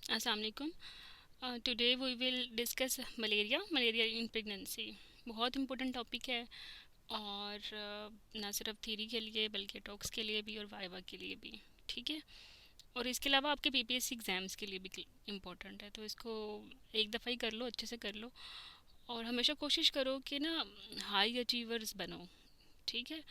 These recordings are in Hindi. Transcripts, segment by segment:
अस्सलाम वालेकुम। Today we will discuss malaria in pregnancy. बहुत इम्पोर्टेंट टॉपिक है और ना सिर्फ थ्योरी के लिए बल्कि टॉक्स के लिए भी और वाइवा के लिए भी। ठीक है। और इसके अलावा आपके पीपीएससी एग्ज़ाम्स के लिए भी इम्पोर्टेंट है, तो इसको एक दफ़ा ही कर लो, अच्छे से कर लो। और हमेशा कोशिश करो कि ना हाई अचीवर्स बनो। ठीक है।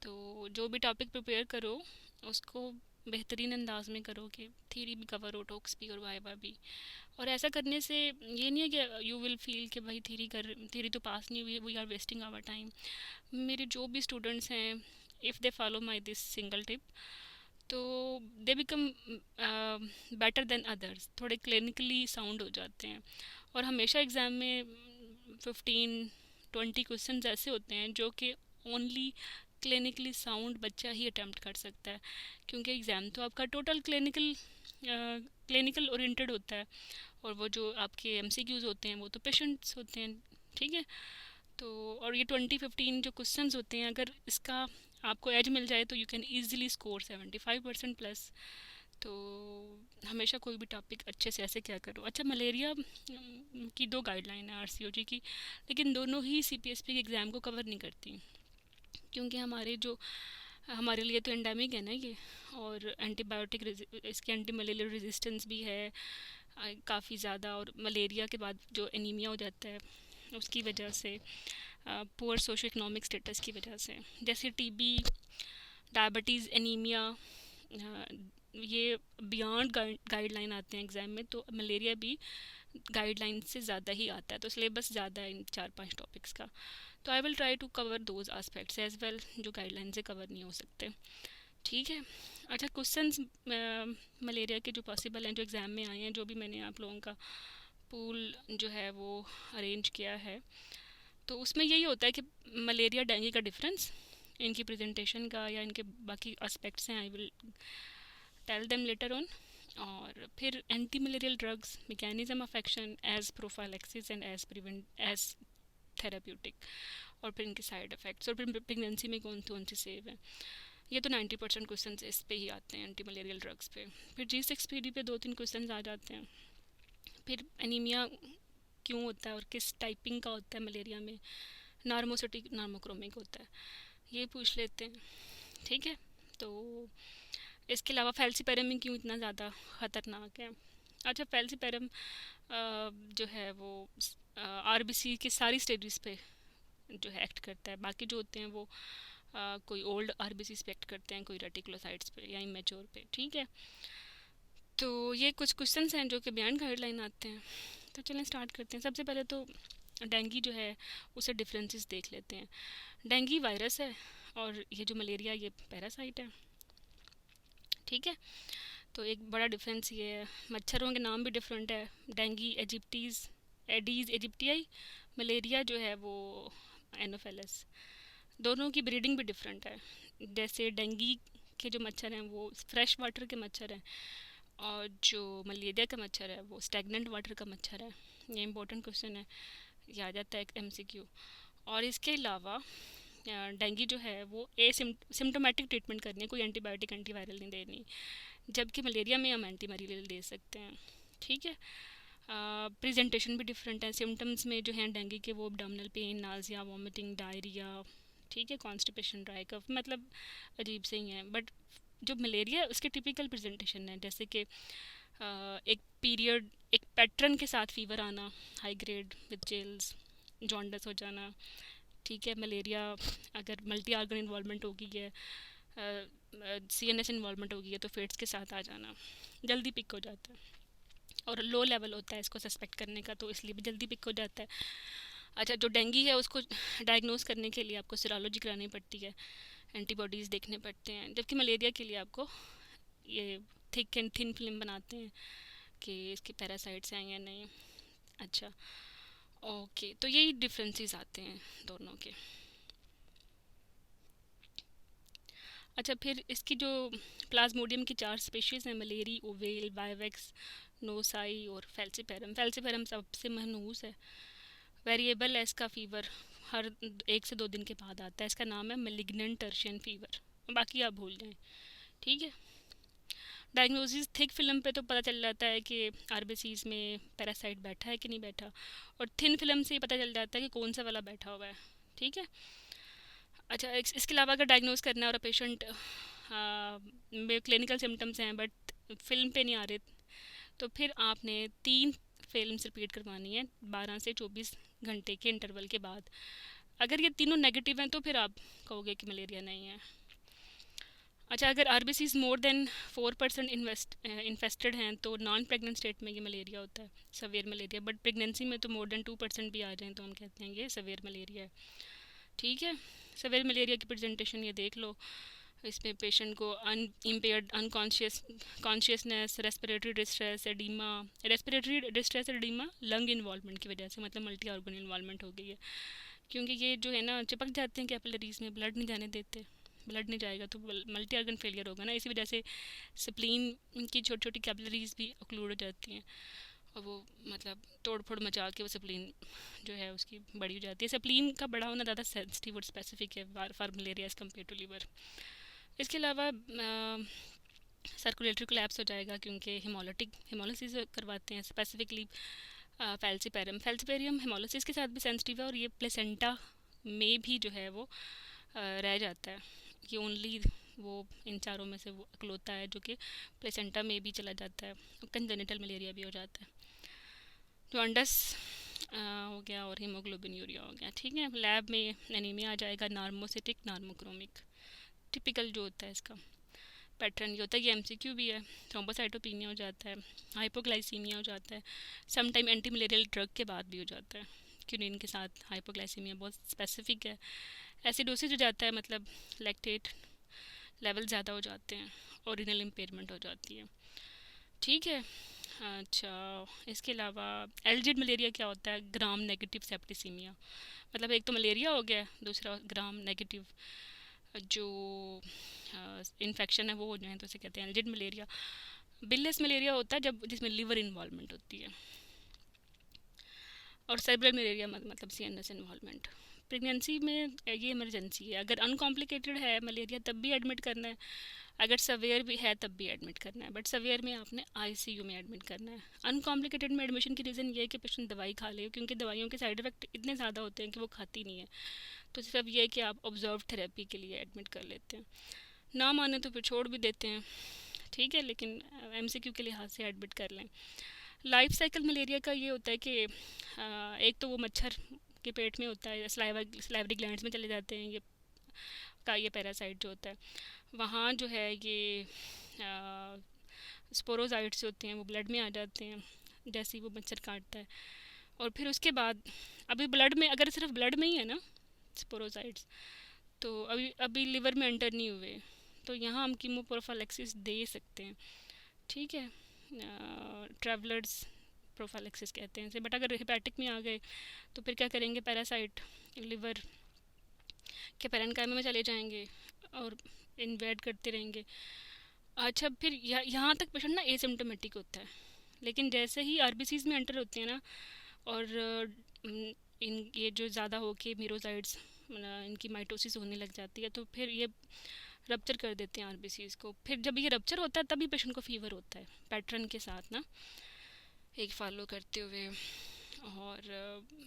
तो जो भी टॉपिक प्रिपेयर करो उसको बेहतरीन अंदाज में करो कि थ्योरी भी कवर हो, टॉक्स भी और वाइवा भी। और ऐसा करने से ये नहीं है कि यू विल फील कि भाई थ्योरी तो पास नहीं हुई, we are wasting our time. मेरे जो भी स्टूडेंट्स हैं, if they follow my this single tip, तो they become better than others, थोड़े क्लिनिकली साउंड हो जाते हैं। और हमेशा एग्ज़ाम में 15-20 क्वेश्चंस ऐसे होते हैं जो कि ओनली क्लिनिकली साउंड बच्चा ही अटेम्प्ट कर सकता है, क्योंकि एग्ज़ाम तो आपका टोटल क्लिनिकल ओरिएंटेड होता है। और वो जो आपके एमसीक्यूज़ होते हैं वो तो पेशेंट्स होते हैं। ठीक है। तो और ये 20-15 जो क्वेश्चंस होते हैं, अगर इसका आपको एज मिल जाए तो you can easily score 75% plus. तो हमेशा कोई भी टॉपिक अच्छे से ऐसे क्या करो। अच्छा, मलेरिया की दो गाइडलाइन है आरसीओजी की, लेकिन दोनों ही सीपीएसपी के एग्ज़ाम को कवर नहीं करती, क्योंकि हमारे लिए तो एंडेमिक है ना ये। और एंटीबायोटिक इसके एंटी मलेरियल रेजिस्टेंस भी है काफ़ी ज़्यादा। और मलेरिया के बाद जो एनीमिया हो जाता है उसकी वजह से, पुअर सोशो इकोनॉमिक स्टेटस की वजह से, जैसे टीबी, डायबिटीज़, एनीमिया, ये बियॉन्ड गाइडलाइन आते हैं एग्ज़ाम में। तो मलेरिया भी गाइडलाइन से ज़्यादा ही आता है, तो सिलेबस ज़्यादा है इन 4-5 टॉपिक्स का। तो I will try to cover those aspects as well जो गाइडलाइन से कवर नहीं हो सकते। ठीक है। अच्छा, क्वेश्चंस मलेरिया के जो पॉसिबल हैं, जो एग्ज़ाम में आए हैं, जो भी मैंने आप लोगों का पूल जो है वो अरेंज किया है, तो उसमें यही होता है कि मलेरिया डेंगू का डिफरेंस, इनकी प्रेजेंटेशन का या इनके बाकी एस्पेक्ट्स हैं, I will tell them later on. और फिर anti malarial drugs, mechanism of action as prophylaxis and as as therapeutic, और फिर इनके साइड इफ़ेक्ट्स, और फिर प्रेगनेंसी में कौन कौन सी सेव है। ये तो 90% क्वेश्चन इस पे ही आते हैं, एंटी मलेरियल ड्रग्स पे। फिर G6PD पे 2-3 क्वेश्चन आ जाते हैं। फिर एनीमिया क्यों होता है और किस टाइपिंग का होता है मलेरिया में, नार्मोसिटिक नार्मोक्रोमिक होता है, ये पूछ लेते हैं। ठीक है। तो इसके अलावा फेल्सीपेरम क्यों इतना ज़्यादा ख़तरनाक है। अच्छा, फेल्सीपेरम जो है वो आरबीसी की सारी स्टेजेस पे जो है एक्ट करता है। बाकी जो होते हैं वो कोई ओल्ड आरबीसी पे एक्ट करते हैं, कोई रेटिकुलोसाइट्स पे या इमेच्योर पे। ठीक है। तो ये कुछ क्वेश्चंस हैं जो कि बियॉन्ड गाइडलाइन आते हैं। तो चलें स्टार्ट करते हैं। सबसे पहले तो डेंगू जो है उससे डिफरेंसेस देख लेते हैं। डेंगू वायरस है और ये जो मलेरिया ये पैरासाइट है। ठीक है। तो एक बड़ा डिफरेंस ये है, मच्छरों के नाम भी डिफरेंट है। डेंगू एजिप्टीज़, एडीज़ एजिप्टियाई, मलेरिया जो है वो एनोफेलस। दोनों की ब्रीडिंग भी डिफरेंट है। जैसे डेंगू के जो मच्छर हैं वो फ्रेश वाटर के मच्छर हैं, और जो मलेरिया का मच्छर है वो स्टैगनेंट वाटर का मच्छर है। ये इंपॉर्टेंट क्वेश्चन है, ये आ जाता है एमसीक्यू। और इसके अलावा डेंगू जो है वो सिम्टोमेटिक ट्रीटमेंट करनी है, कोई एंटीबायोटिक एंटीवायरल नहीं देनी, जबकि मलेरिया में हम एंटी मलेरियल दे सकते हैं। ठीक है। प्रेजेंटेशन भी डिफरेंट है। सिम्टम्स में जो हैं डेंगू के वो abdominal pain, nausea, vomiting, diarrhoea, ठीक है, कॉन्स्टिपेशन, ड्राई कफ, मतलब अजीब से ही हैं। बट जो मलेरिया है उसके टिपिकल प्रेजेंटेशन है, जैसे कि एक पैटर्न के साथ फीवर आना, high grade with chills, jaundice हो जाना। ठीक है। मलेरिया अगर मल्टी आर्गन इन्वॉल्वमेंट होगी है, सीएनएस इन्वॉल्वमेंट होगी है, तो फेट्स के साथ आ जाना, जल्दी पिक हो जाता है। और लो लेवल होता है इसको सस्पेक्ट करने का, तो इसलिए भी जल्दी पिक हो जाता है। अच्छा, जो डेंगू है उसको डायग्नोस करने के लिए आपको सीरोलॉजी करानी पड़ती है, एंटीबॉडीज़ देखने पड़ते हैं, जबकि मलेरिया के लिए आपको ये थिक एंड थिन फिल्म बनाते हैं कि इसके पैरासाइट्स हैं या नहीं। अच्छा, ओके, तो यही डिफरेंसेस आते हैं दोनों के। अच्छा, फिर इसकी जो प्लाज्मोडियम की 4 स्पीशीज़ हैं, मलेरी, ओवेल, वाइवेक्स, नोसाई और फेल्सीपेरम। फेल्सीपेरम सबसे मनहूस है। वेरिएबल है इसका फीवर, हर 1 से 2 दिन के बाद आता है। इसका नाम है मेलिग्नेंट टर्शियन फीवर, बाकी आप भूल जाएं। ठीक है। डायग्नोसिस थिक फिल्म पे तो पता चल जाता है कि आरबीसीज में पैरासाइट बैठा है कि नहीं बैठा, और थिन फिल्म से ही पता चल जाता है कि कौन सा वाला बैठा हुआ है। ठीक है। अच्छा, इसके अलावा अगर डायग्नोस करना है और पेशेंट में क्लिनिकल सिम्टम्स हैं बट फिल्म पे नहीं आ रहे, तो फिर आपने 3 फिल्म्स रिपीट करवानी है 12 से 24 घंटे के इंटरवल के बाद। अगर ये तीनों नेगेटिव हैं तो फिर आप कहोगे कि मलेरिया नहीं है। अच्छा, अगर आरबीसीज मोर देन 4% इन्फेस्टेड हैं तो नॉन प्रेग्नेंट स्टेट में ये मलेरिया होता है, सवेयर मलेरिया। बट प्रेगनेंसी में तो मोर देन 2% भी आ जाएँ तो हम कहते हैं ये सवेयर मलेरिया है। ठीक है। सवेयर मलेरिया की प्रेजेंटेशन ये देख लो। इसमें पेशेंट को impaired consciousness, respiratory distress, oedema. Respiratory distress oedema lung involvement की वजह से, मतलब मल्टी ऑर्गन इन्वॉल्वमेंट हो गई है, क्योंकि ये जो है ना चिपक जाते हैं कैपिलरीज में, ब्लड नहीं जाने देते। ब्लड नहीं जाएगा तो मल्टी ऑर्गन फेलियर होगा ना, इसी वजह से स्प्लीन की छोटी छोटी कैपिलरीज भी ऑक्लूड हो जाती हैं, और वो मतलब तोड़ फोड़ मचा के वो स्प्लीन जो है उसकी बड़ी हो जाती है। स्प्लीन का बड़ा होना ज़्यादा सेंसिटिव और स्पेसिफिक है for malaria as compare to liver. इसके अलावा सर्कुलेटरी कोलैप्स हो जाएगा क्योंकि हेमोलिसिस करवाते हैं स्पेसिफिकली। फेल्सीपेरियम हेमोलिसिस के साथ भी सेंसिटिव है, और ये प्लेसेंटा में भी जो है वो रह जाता है। ये ओनली वो इन चारों में से वो अकलौता है जो कि प्लेसेंटा में भी चला जाता है। कंजेनिटल मलेरिया भी हो जाता है। जॉन्डस हो गया और हीमोग्लोबिन यूरिया हो गया। ठीक है। लैब में एनीमिया आ जाएगा, नार्मोसिटिक, नार्मोक्रोमिक, टिपिकल जो होता है इसका पैटर्न ये होता है। ये एमसीक्यू भी है। थ्रोम्बोसाइटोपिनिया हो जाता है, हाइपोग्लाइसीमिया हो जाता है, some time anti malarial drug के बाद भी हो जाता है। क्यूनिन के साथ हाइपोग्लाइसीमिया बहुत स्पेसिफिक है। एसिडोसिस हो जाता है, मतलब लैक्टेट लेवल ज़्यादा हो जाते हैं और रीनल इम्पेयरमेंट हो जाती है। ठीक है। अच्छा, इसके अलावा एलजिड मलेरिया क्या होता है? ग्राम नेगेटिव सेप्टिसीमिया, मतलब एक तो मलेरिया हो गया, दूसरा ग्राम नेगेटिव जो इन्फेक्शन है वो हो जाए तो उसे कहते हैं एलजिड मलेरिया। बिललेस मलेरिया होता है जब जिसमें लिवर इन्वॉल्वमेंट होती है, और सेरेब्रल मलेरिया मतलब सीएनएस इन्वॉल्वमेंट। प्रेगनेंसी में ये इमरजेंसी है। अगर अनकॉम्प्लिकेटेड है मलेरिया तब भी एडमिट करना है, अगर सवेयर भी है तब भी एडमिट करना है, बट सवेयर में आपने आईसीयू में एडमिट करना है। अनकॉम्प्लिकेटेड में एडमिशन की रीज़न ये है कि पेशेंट दवाई खा ले, क्योंकि दवाइयों के साइड इफ़ेक्ट इतने ज़्यादा होते हैं कि वो खाती नहीं है, तो सिर्फ ये है कि आप ऑब्जर्व थेरेपी के लिए एडमिट कर लेते हैं। ना माने तो फिर छोड़ भी देते हैं। ठीक है, लेकिन एमसीक्यू के लिहाज से एडमिट कर लें। लाइफ साइकिल मलेरिया का ये होता है कि एक तो वो मच्छर के पेट में होता है, स्लाइवरी ग्लैंड्स में चले जाते हैं ये पैरासाइट जो होता है, वहाँ जो है ये स्पोरोजाइट्स होते हैं वो ब्लड में आ जाते हैं जैसे ही वो मच्छर काटता है। और फिर उसके बाद अभी ब्लड में, अगर सिर्फ ब्लड में ही है ना स्पोरोजाइट्स, तो अभी लिवर में एंटर नहीं हुए, तो यहाँ हम कीमोप्रोफाइलेक्सिस दे सकते हैं। ठीक है। ट्रैवलर्स प्रोफाइलेक्सिस कहते हैं इसे। बट अगर हेपेटिक में आ गए तो फिर क्या करेंगे? पैरासाइट लिवर के पैरेन्काइमा में चले जाएंगे और इन्वेड करते रहेंगे। अच्छा, फिर यहाँ तक पेशेंट ना एसिम्टोमेटिक होता है, लेकिन जैसे ही आरबीसीज में एंटर होते हैं ना, और इन ये जो ज़्यादा हो के मीरोजाइड्स इनकी माइटोसिस होने लग जाती है, तो फिर ये रप्चर कर देते हैं आरबीसीज को। फिर जब ये रप्चर होता है तभी पेशेंट को फीवर होता है पैटर्न के साथ ना, एक फॉलो करते हुए। और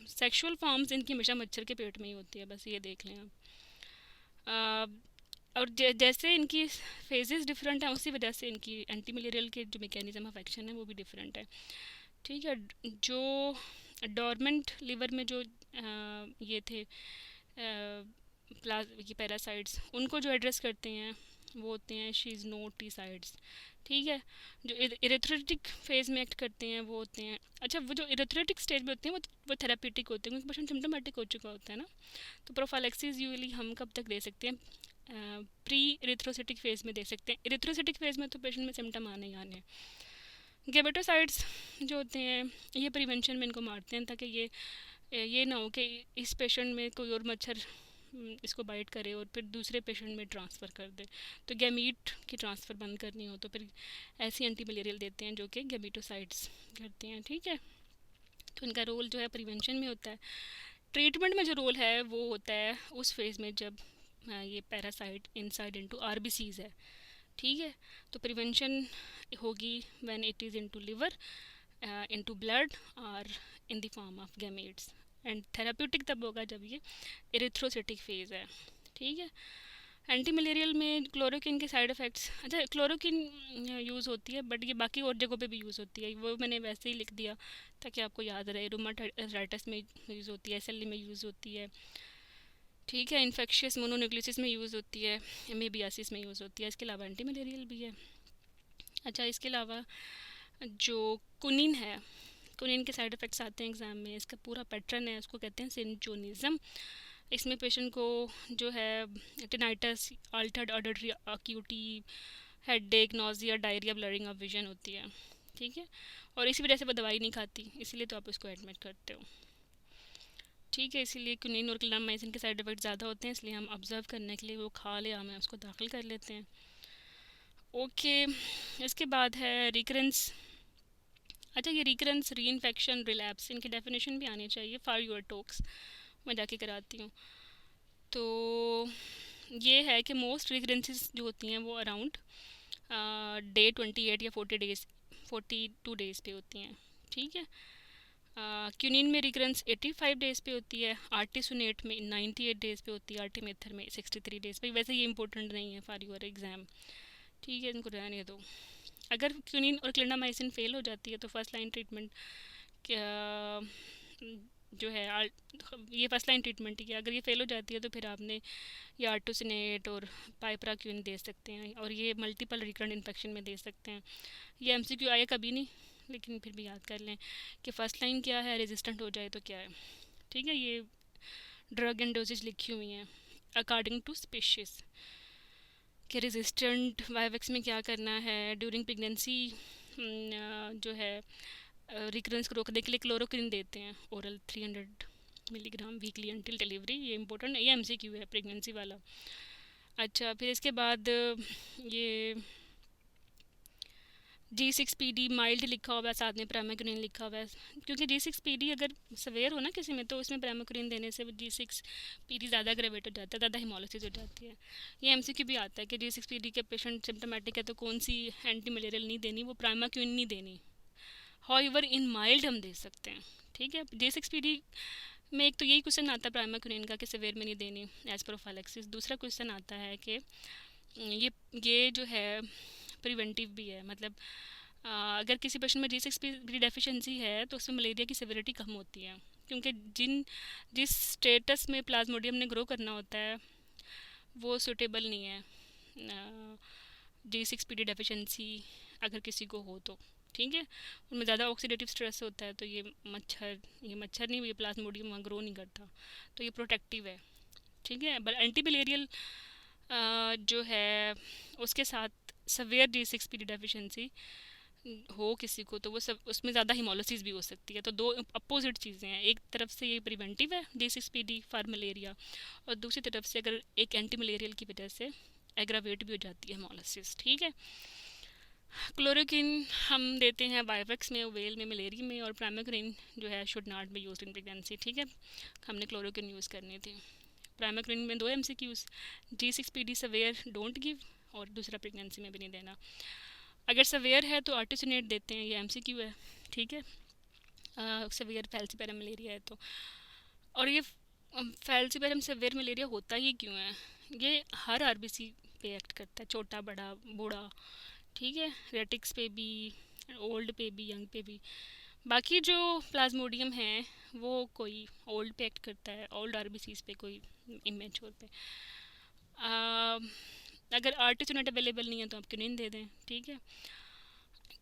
सेक्सुअल फॉर्म्स इनकी हमेशा मच्छर के पेट में ही होती है, बस ये देख लें आप। और जैसे इनकी फेजेस डिफरेंट हैं, उसी वजह से इनकी एंटी मलेरियल के जो मैकेनिज्म ऑफ एक्शन है वो भी डिफरेंट है। ठीक है। जो डोरमेंट लिवर में जो ये थे ये पैरासाइट्स, उनको जो एड्रेस करते हैं वो होते हैं शीज़नोटीसाइड्स। ठीक है। जो इरेथ्रेटिक फेज में एक्ट करते हैं वो होते हैं, अच्छा वो जो इरेथ्रेटिक स्टेज में होते हैं वो थेरापीटिक होते हैं, क्योंकि पेशेंट सिम्टोमेटिक हो चुका होता है ना। तो प्रोफाइलेक्सिस यूजुअली हम कब तक दे सकते हैं? प्री इरेथ्रोसिटिक फेज़ में दे सकते हैं। इरेथ्रोसिटिक फेज़ में तो पेशेंट में सिम्टम आने ही आने हैं। गेबेटोसाइड्स जो होते हैं ये प्रिवेंशन में इनको मारते हैं, ताकि ये ना हो कि इस पेशेंट में कोई और मच्छर इसको बाइट करे और फिर दूसरे पेशेंट में ट्रांसफ़र कर दे, तो गैमीट की ट्रांसफ़र बंद करनी हो तो फिर ऐसी एंटी मलेरियल देते हैं जो कि गैमीटोसाइड्स करते हैं। ठीक है। तो इनका रोल जो है प्रिवेंशन में होता है। ट्रीटमेंट में जो रोल है वो होता है उस फेज़ में जब ये पैरासाइट इनसाइड इनटू आरबीसीज है। ठीक है। तो प्रिवेंशन होगी when it is into liver, into blood और in the form of gametes, and therapeutic तब होगा जब ये एरिथ्रोसाइटिक फेज़ है। ठीक है। एंटी मलेरियल में क्लोरोक्विन के साइड इफ़ेक्ट्स, अच्छा क्लोरोक्विन यूज़ होती है बट ये बाकी और जगहों पे भी यूज़ होती है, वो मैंने वैसे ही लिख दिया ताकि आपको याद रहे। रूमाटाइटिस में यूज़ होती है, SLE में यूज़ होती है, ठीक है। इन्फेक्शियस मोनोन्यूक्लियोसिस में यूज़ होती है, एमीबियासिस में यूज़ होती है। इसके अलावा एंटी मलेरियल भी है। अच्छा, इसके अलावा जो कुनिन है, कुनिन के साइड इफ़ेक्ट्स आते हैं एग्ज़ाम में। इसका पूरा पैटर्न है, उसको कहते हैं सिंचोनिज़म। इसमें पेशेंट को जो है tinnitus, altered auditory acuity, headache, nausea, diarrhoea, blurring of vision होती है। ठीक है। और इसी वजह से वो दवाई नहीं खाती, इसीलिए तो आप उसको एडमिट करते हो। ठीक है। इसीलिए क्विनिन और क्लिंडामाइसिन के साइड इफ़ेक्ट ज़्यादा होते हैं, इसलिए हम ऑब्ज़र्व करने के लिए वो खा ले हमें उसको दाखिल कर लेते हैं। ओके। इसके बाद है रिकरेंस। अच्छा, ये रिकरेंस, री इन्फेक्शन, रिलैप्स, इनकी डेफिनेशन भी आनी चाहिए फॉर योर टॉक्स, मैं जाके कराती हूँ। तो ये है कि मोस्ट रिकरेंसेस जो होती हैं वो अराउंड डे 28 या 42 डेज़ पे होती हैं। ठीक है। क्यूनिन में रिकरेंस 85 डेज़ पे होती है, आर्टिसोनेट में 98 डेज़ पे होती है, आर्टिमेथर में 63 डेज़ पे। वैसे ये इंपॉर्टेंट नहीं है फॉर योर एग्ज़ाम, ठीक है, इनको रहने दो। अगर क्यूनिन और क्लिंडामाइसिन फेल हो जाती है तो फर्स्ट लाइन ट्रीटमेंट जो है ये फर्स्ट लाइन ट्रीटमेंट ही है। अगर ये फेल हो जाती है तो फिर आपने ये आर्टोसिनेट और पाइपराक्यून दे सकते हैं, और ये मल्टीपल रिकरेंट इन्फेक्शन में दे सकते हैं। ये MCQ आया कभी नहीं, लेकिन फिर भी याद कर लें कि फ़र्स्ट लाइन क्या है, रेजिस्टेंट हो जाए तो क्या है। ठीक है। ये ड्रग एंड डोजेज लिखी हुई हैं अकॉर्डिंग टू स्पीशीज़ कि रेजिस्टेंट वाइवेक्स में क्या करना है। ड्यूरिंग प्रेगनेंसी जो है रिकरेंस को रोकने के लिए क्लोरोक्विन देते हैं oral 300 milligram weekly until delivery. ये इंपॉर्टेंट, ये MCQ है प्रेगनेंसी वाला। अच्छा, फिर इसके बाद ये G6PD माइल्ड लिखा हुआ है, साथ में प्रामाक्विन लिखा हुआ है, क्योंकि G6PD अगर सवेयर हो ना किसी में तो उसमें प्रामाक्विन देने से G6PD ज़्यादा ग्रेवेट हो जाता है, ज़्यादा हिमोलिसिस हो जाती है। ये MCQ भी आता है कि G6PD के पेशेंट सिम्टोमेटिक है तो कौन सी एंटी मलेरियल नहीं देनी, वो प्रामाक्विन नहीं देनी। हाउएवर इन माइल्ड हम दे सकते हैं। ठीक है। G6PD में एक तो यही क्वेश्चन आता है प्रामाक्विन का कि सवेयर में नहीं देनी एज प्रोफाइलेक्सिस। दूसरा क्वेश्चन आता है कि ये जो है प्रिवेंटिव भी है, मतलब अगर किसी पेशेंट में G6PD डेफिशिएंसी है तो उसमें मलेरिया की सिविरिटी कम होती है, क्योंकि जिस स्टेटस में प्लाज्मोडियम ने ग्रो करना होता है वो सूटेबल नहीं है G6PD डेफिशिएंसी अगर किसी को हो तो। ठीक है। उनमें ज़्यादा ऑक्सीडेटिव स्ट्रेस होता है तो ये मच्छर नहीं, ये प्लाज्मोडियम वहाँ ग्रो नहीं करता, तो ये प्रोटेक्टिव है। ठीक है। बट एंटी मलेरियल जो है उसके साथ सवेयर G6PD डेफिशिएंसी हो किसी को तो वो सब उसमें ज़्यादा हिमोलिसिस भी हो सकती है। तो दो अपोजिट चीज़ें हैं, एक तरफ से ये प्रिवेंटिव है G6PD फॉर मलेरिया, और दूसरी तरफ से अगर एक एंटी मलेरियल की वजह से एग्रावेट भी हो जाती है हिमोलिसिस। ठीक है। क्लोरोक्विन हम देते हैं वाइवेक्स में, वेल में, मलेरिया में, और प्रामाक्विन जो है should not be used in pregnancy. ठीक है। हमने क्लोरोक्विन यूज़ करनी थी। प्रामाक्विन में 2 MCQs, G6PD severe don't give, और दूसरा प्रेगनेंसी में भी नहीं देना। अगर सवेयर है तो आर्टिसोनेट देते हैं, ये MCQ है। ठीक है। सवेयर फैल्सीपेरम मलेरिया है तो, और ये फैल्सीपेरम सवेयर मलेरिया होता ही क्यों है, ये हर RBC पे एक्ट करता है, छोटा बड़ा बूढ़ा। ठीक है। रेटिक्स पे भी, ओल्ड पे भी, यंग पे भी। बाकी जो प्लाज्मोडियम है वो कोई ओल्ड पे एक्ट करता है, ओल्ड RBCs पे, कोई इमेच्योर पे। अगर आर्टिसोनेट अवेलेबल नहीं है तो आप क्विनिन दे दें। ठीक है।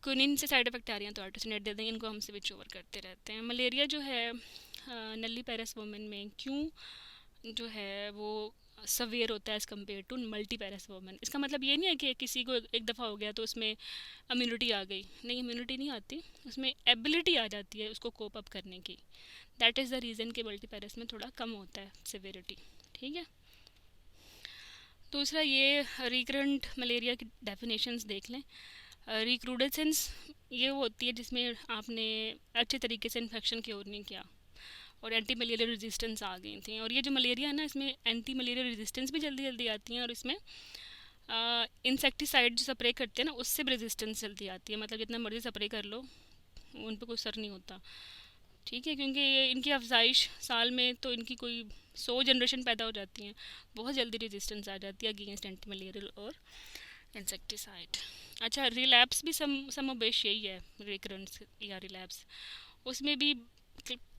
क्विनिन से साइड इफेक्ट आ रही हैं तो आर्टिसोनेट दे दें, इनको हम स्विच ओवर करते रहते हैं। मलेरिया जो है नल्लीपेरस वुमेन में क्यों जो है वो सवेयर होता है as compare to multiparous women. इसका मतलब ये नहीं है कि किसी को एक दफ़ा हो गया तो उसमें इम्यूनिटी आ गई, नहीं, इम्यूनिटी नहीं आती, उसमें एबिलिटी आ जाती है उसको कोप अप करने की। दैट इज़ द रीज़न कि मल्टीपेरस में थोड़ा कम होता है सिविरिटी। ठीक है। दूसरा ये रिकरेंट मलेरिया की डेफिनेशंस देख लें। रिक्रूडेसेंस ये वो होती है जिसमें आपने अच्छे तरीके से इन्फेक्शन क्योर नहीं किया और एंटी मलेरिया रेजिस्टेंस आ गई थी। और ये जो मलेरिया है ना, इसमें एंटी मलेरिया रेजिस्टेंस भी जल्दी जल्दी आती हैं, और इसमें इंसेक्टिसाइड जो स्प्रे करते हैं ना, उससे भी रेजिस्टेंस जल्दी आती है, मतलब जितना मर्जी स्प्रे कर लो उन पर कोई असर नहीं होता। ठीक है, क्योंकि ये इनकी अफजाइश साल में तो इनकी कोई 100 जनरेशन पैदा हो जाती हैं, बहुत जल्दी रेजिस्टेंस आ जाती है अगेंस्ट एंटी मलेरियल और इंसेक्टिसाइड। अच्छा, रिलैप्स भी सम बेश यही है, रिकरेंस या रिलैप्स, उसमें भी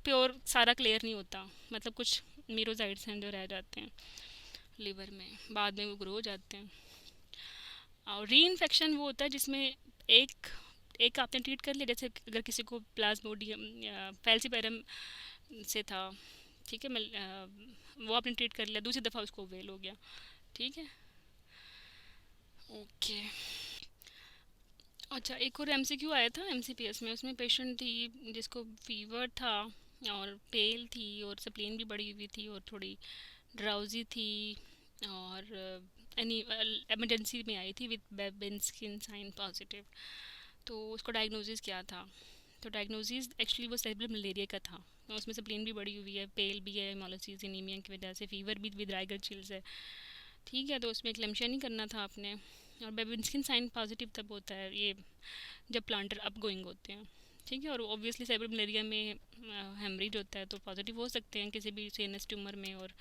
प्योर सारा क्लियर नहीं होता, मतलब कुछ मीरोजाइड्स हैं जो रह जाते हैं लीवर में, बाद में वो ग्रो हो जाते हैं। और री इन्फेक्शन वो होता है जिसमें एक एक आपने ट्रीट कर लिया, जैसे अगर किसी को प्लाज्मोडियम या फैल्सीपेरम से था, ठीक है, वो आपने ट्रीट कर लिया, दूसरी दफ़ा उसको वेल हो गया। ठीक है, ओके। अच्छा, एक और एमसीक्यू आया था एमसीपीएस में, उसमें पेशेंट थी जिसको फीवर था और पेल थी और स्प्लीन भी बढ़ी हुई थी और थोड़ी ड्राउजी थी, और एनी इमरजेंसी में आई थी विद बेबिन साइन पॉजिटिव। तो उसको डायग्नोसिस क्या था? तो डायग्नोसिस एक्चुअली वो सेरेब्रल मलेरिया का था, तो उसमें स्प्लीन भी बढ़ी हुई है, पेल भी है हेमोलिसिस एनीमिया की वजह से, फीवर भी विद राइगर चिल्स है। ठीक है, तो उसमें क्लेम्शिया नहीं करना था आपने। और बेबिन्स्किन साइन पॉजिटिव तब होता है ये जब प्लांटर अप गोइंग होते हैं। ठीक है, और ऑब्वियसली सेरेब्रल मलेरिया में हेमरेज होता है, तो पॉजिटिव हो सकते हैं किसी भी सीएनएस ट्यूमर में और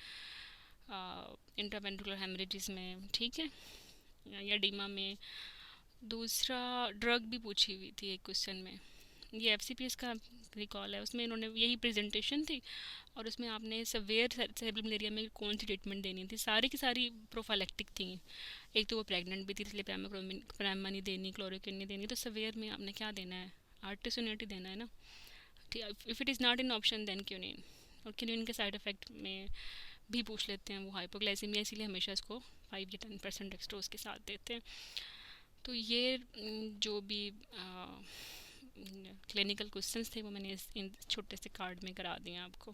इंट्रावेंट्रिकुलर हेमरेजेस में। ठीक है, या डीमा में। दूसरा, ड्रग भी पूछी हुई थी एक क्वेश्चन में, ये एफसीपीएस का रिकॉल है, उसमें इन्होंने यही प्रेजेंटेशन थी और उसमें आपने सवेयर सेरेब्रल मलेरिया में कौन सी ट्रीटमेंट देनी थी, सारी की सारी प्रोफाइलेक्टिक थी। एक तो वो प्रेग्नेंट भी थी इसलिए प्राइमा नहीं देनी, क्लोरोक्विन नहीं देनी, तो सवेयर में आपने क्या देना है, आर्टिसोनेट ही देना है ना। ठीक, if it is not in option then quinine. और क्यूनिन के साइड इफ़ेक्ट में भी पूछ लेते हैं, वो हाइपोग्लाइसीमिया, इसीलिए हमेशा इसको 5 या 10% डेक्सट्रोज के साथ देते हैं। तो ये जो भी क्लिनिकल क्वेश्चंस थे वो मैंने इन छोटे से कार्ड में करा दिए आपको।